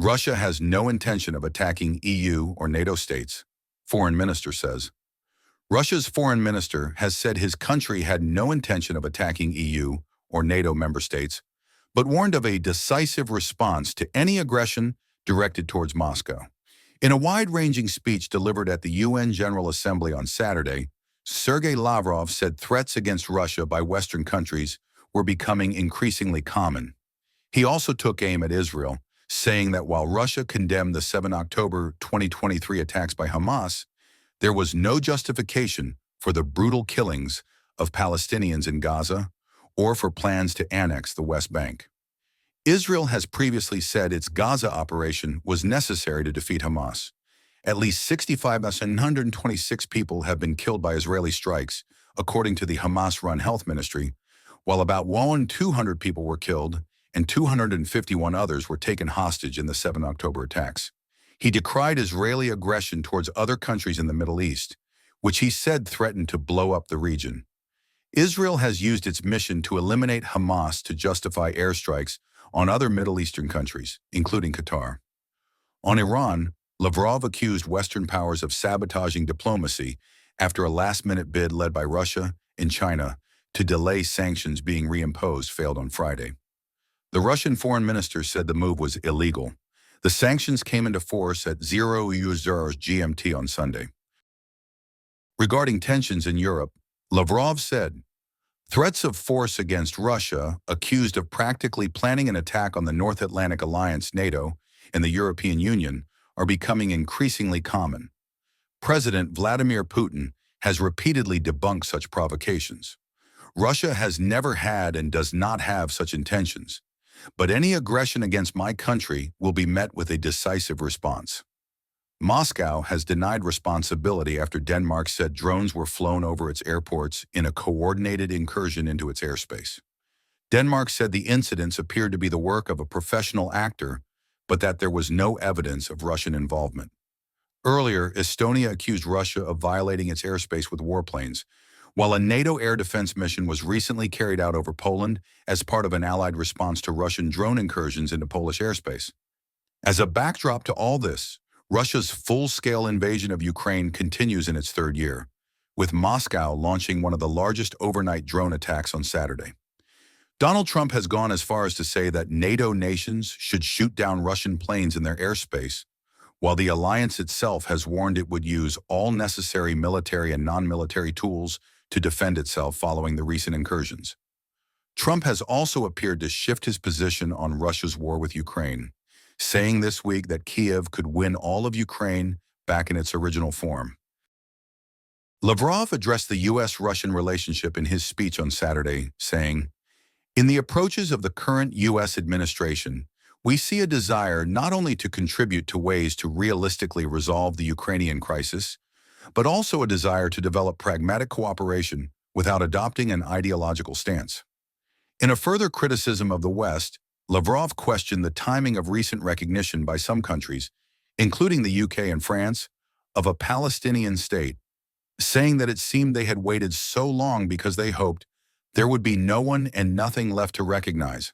Russia has no intention of attacking EU or NATO states, foreign minister says. Russia's foreign minister has said his country had no intention of attacking EU or NATO member states, but warned of a decisive response to any aggression directed towards Moscow. In a wide-ranging speech delivered at the UN General Assembly on Saturday, Sergei Lavrov said threats against Russia by Western countries were becoming increasingly common. He also took aim at Israel, saying that while Russia condemned the 7 October 2023 attacks by Hamas, there was no justification for the brutal killings of Palestinians in Gaza or for plans to annex the West Bank. Israel has previously said its Gaza operation was necessary to defeat Hamas. At least 65,126 people have been killed by Israeli strikes, according to the Hamas-run health ministry, while about 1,200 people were killed and 251 others were taken hostage in the 7 October attacks. He decried Israeli aggression towards other countries in the Middle East, which he said threatened to blow up the region. Israel has used its mission to eliminate Hamas to justify airstrikes on other Middle Eastern countries, including Qatar. On Iran, Lavrov accused Western powers of sabotaging diplomacy after a last-minute bid led by Russia and China to delay sanctions being reimposed failed on Friday. The Russian foreign minister said the move was illegal. The sanctions came into force at 0 GMT on Sunday. Regarding tensions in Europe, Lavrov said, "Threats of force against Russia, accused of practically planning an attack on the North Atlantic Alliance, NATO, and the European Union, are becoming increasingly common. President Vladimir Putin has repeatedly debunked such provocations. Russia has never had and does not have such intentions, but any aggression against my country will be met with a decisive response." Moscow has denied responsibility after Denmark said drones were flown over its airports in a coordinated incursion into its airspace. Denmark said the incidents appeared to be the work of a professional actor, but that there was no evidence of Russian involvement. Earlier, Estonia accused Russia of violating its airspace with warplanes, while a NATO air defense mission was recently carried out over Poland as part of an allied response to Russian drone incursions into Polish airspace. As a backdrop to all this, Russia's full-scale invasion of Ukraine continues in its third year, with Moscow launching one of the largest overnight drone attacks on Saturday. Donald Trump has gone as far as to say that NATO nations should shoot down Russian planes in their airspace, while the alliance itself has warned it would use all necessary military and non-military tools to defend itself following the recent incursions. Trump has also appeared to shift his position on Russia's war with Ukraine, saying this week that Kiev could win all of Ukraine back in its original form. Lavrov addressed the U.S.-Russian relationship in his speech on Saturday, saying, "In the approaches of the current U.S. administration, we see a desire not only to contribute to ways to realistically resolve the Ukrainian crisis, but also a desire to develop pragmatic cooperation without adopting an ideological stance." In a further criticism of the West, Lavrov questioned the timing of recent recognition by some countries, including the UK and France, of a Palestinian state, saying that it seemed they had waited so long because they hoped there would be no one and nothing left to recognize.